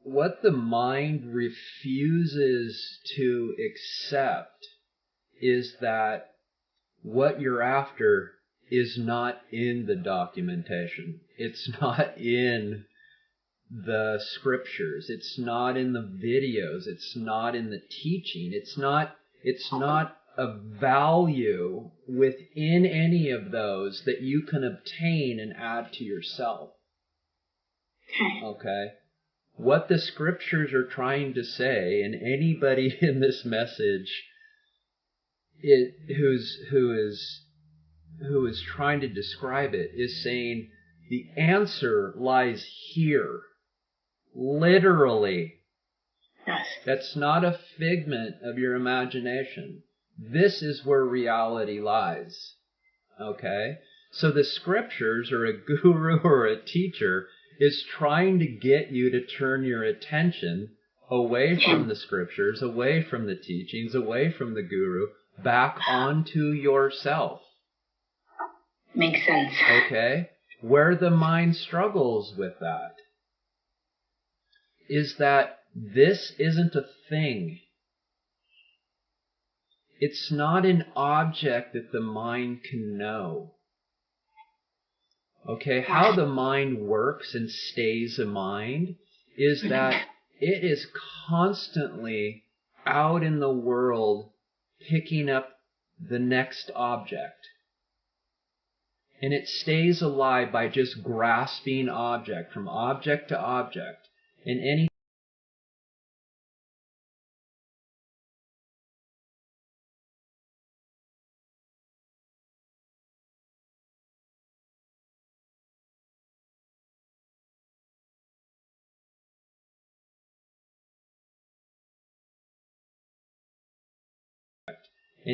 what the mind refuses to accept is that what you're after is not in the documentation. It's not in the scriptures. It's not in the videos. It's not in the teaching. It's not a value within any of those that you can obtain and add to yourself. Okay? What the scriptures are trying to say, and anybody in this message who is trying to describe it, is saying the answer lies here. Literally. Yes. That's not a figment of your imagination. This is where reality lies. Okay? So the scriptures, or a guru or a teacher, is trying to get you to turn your attention away from the scriptures, away from the teachings, away from the guru, back onto yourself. Makes sense. Okay? Where the mind struggles with that is that this isn't a thing. It's not an object that the mind can know. Okay, how the mind works and stays a mind is that it is constantly out in the world picking up the next object. And it stays alive by just grasping object, from object to object. And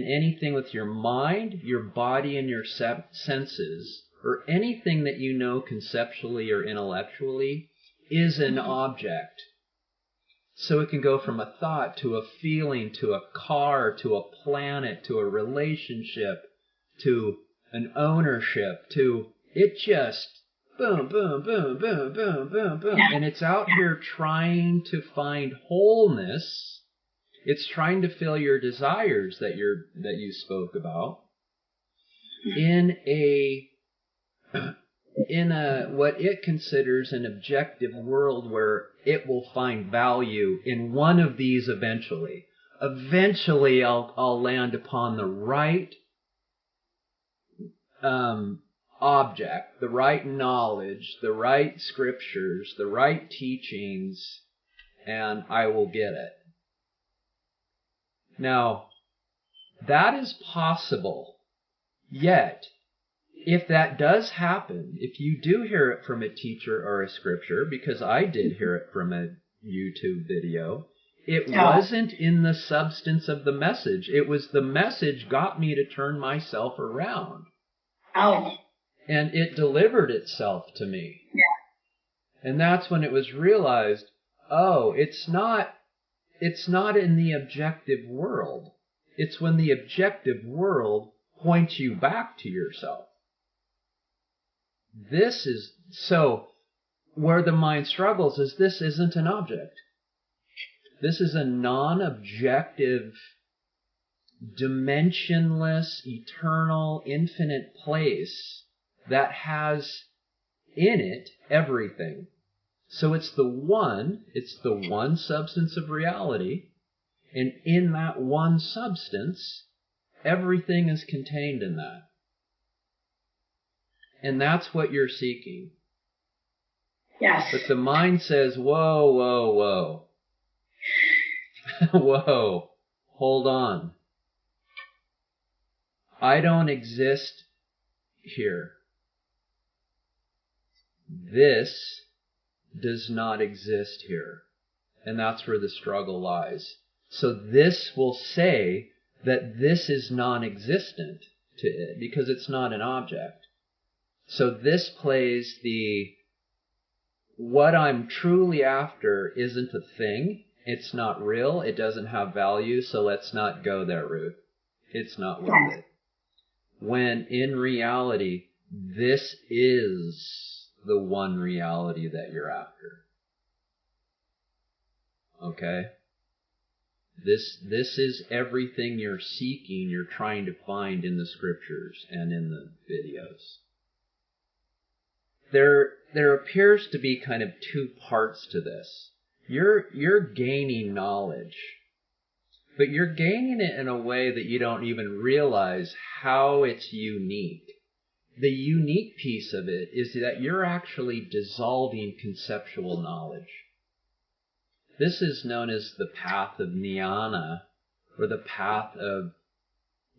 anything with your mind, your body, and your senses, or anything that you know conceptually or intellectually, is an object. So it can go from a thought to a feeling to a car to a planet to a relationship to an ownership to it just boom, boom, boom, boom, boom, boom, boom. And it's out here trying to find wholeness. It's trying to fill your desires that you spoke about in a what it considers an objective world where it will find value in one of these eventually. Eventually I'll land upon the right object, the right knowledge, the right scriptures, the right teachings, and I will get it. Now, that is possible. Yet, if that does happen, if you do hear it from a teacher or a scripture, because I did hear it from a YouTube video, it wasn't in the substance of the message. It was the message got me to turn myself around. Oh. And it delivered itself to me. Yeah. And that's when it was realized, oh, it's not in the objective world. It's when the objective world points you back to yourself. This is, so where the mind struggles is this isn't an object. This is a non-objective, dimensionless, eternal, infinite place that has in it everything. So it's the one substance of reality, and in that one substance, everything is contained in that. And that's what you're seeking. Yes. But the mind says, whoa, whoa, whoa. Whoa, hold on. I don't exist here. This does not exist here. And that's where the struggle lies. So this will say that this is non-existent to it because it's not an object. So this plays what I'm truly after isn't a thing. It's not real. It doesn't have value. So let's not go there, Ruth. It's not worth it. When in reality, this is the one reality that you're after. Okay? This is everything you're seeking, you're trying to find in the scriptures and in the videos. There appears to be kind of two parts to this. You're gaining knowledge, but you're gaining it in a way that you don't even realize how it's unique. The unique piece of it is that you're actually dissolving conceptual knowledge. This is known as the path of jnana, or the path of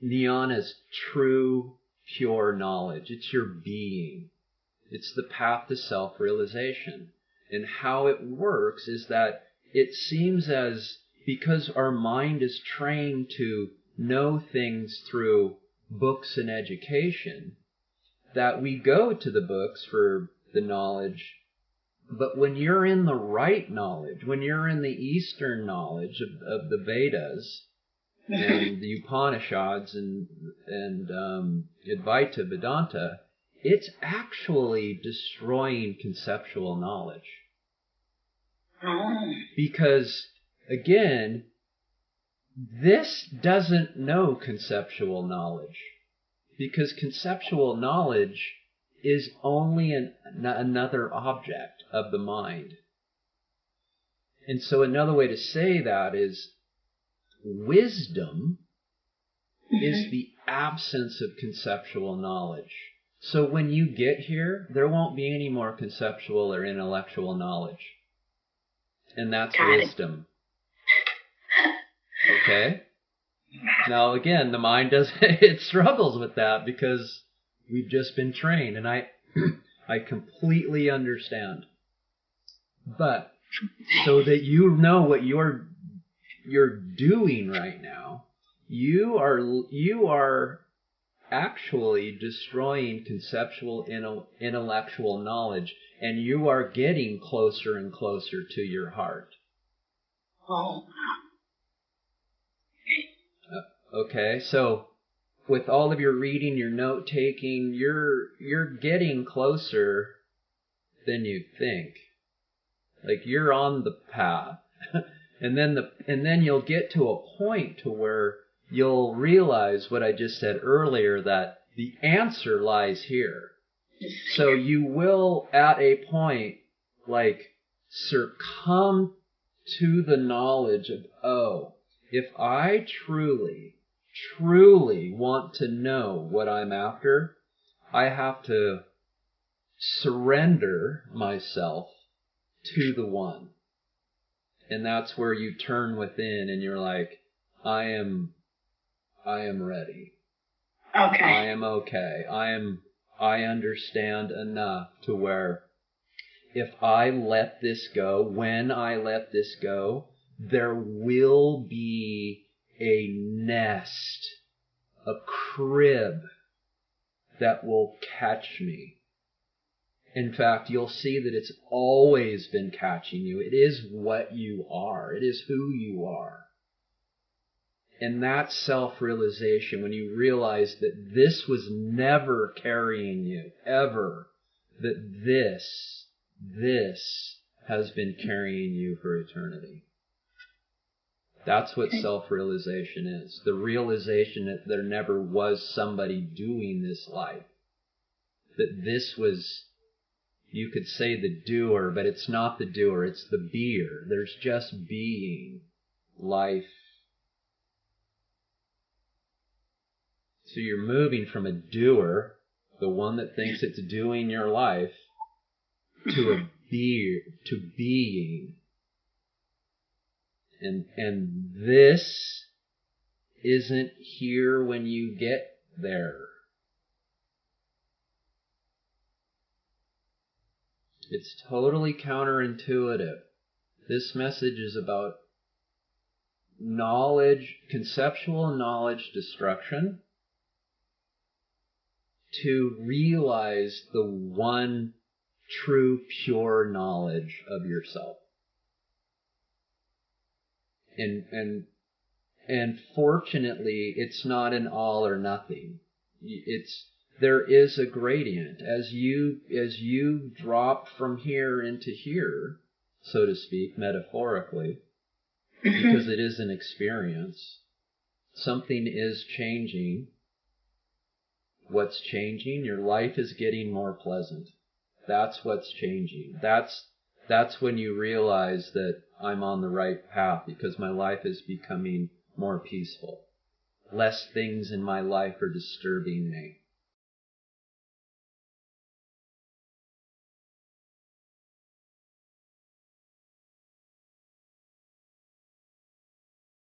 jnana's true, pure knowledge. It's your being. It's the path to self-realization. And how it works is that it seems as, because our mind is trained to know things through books and education, that we go to the books for the knowledge. But when you're in the right knowledge, when you're in the Eastern knowledge of the Vedas and the Upanishads and Advaita Vedanta, it's actually destroying conceptual knowledge. Because, again, this doesn't know conceptual knowledge. Because conceptual knowledge is only another object of the mind. And so another way to say that is, wisdom is the absence of conceptual knowledge. So when you get here, there won't be any more conceptual or intellectual knowledge. And that's wisdom. Okay? Now again, the mind it struggles with that because we've just been trained, and I completely understand. But so that you know what you're doing right now, you are actually destroying conceptual intellectual knowledge, and you are getting closer and closer to your heart. Okay, so with all of your reading, your note taking, you're getting closer than you think. Like you're on the path, and then you'll get to a point to where you'll realize what I just said earlier, that the answer lies here. So you will, at a point, like succumb to the knowledge of, oh, if I truly want to know what I'm after, I have to surrender myself to the one. And that's where you turn within and you're like, I am ready. Okay. I am okay. I understand enough to where if I let this go, when I let this go, there will be a nest, a crib that will catch me. In fact, you'll see that it's always been catching you. It is what you are. It is who you are. And that self-realization, when you realize that this was never carrying you, ever, that this has been carrying you for eternity. That's what self-realization is. The realization that there never was somebody doing this life. That this was, you could say the doer, but it's not the doer, it's the beer. There's just being, life. So you're moving from a doer, the one that thinks it's doing your life, to being. And this isn't here when you get there. It's totally counterintuitive. This message is about knowledge, conceptual knowledge destruction, to realize the one true, pure knowledge of yourself. And fortunately, it's not an all or nothing. There is a gradient. As you drop from here into here, so to speak, metaphorically, because it is an experience. Something is changing. What's changing? Your life is getting more pleasant. That's what's changing. That's when you realize that I'm on the right path, because my life is becoming more peaceful. Less things in my life are disturbing me.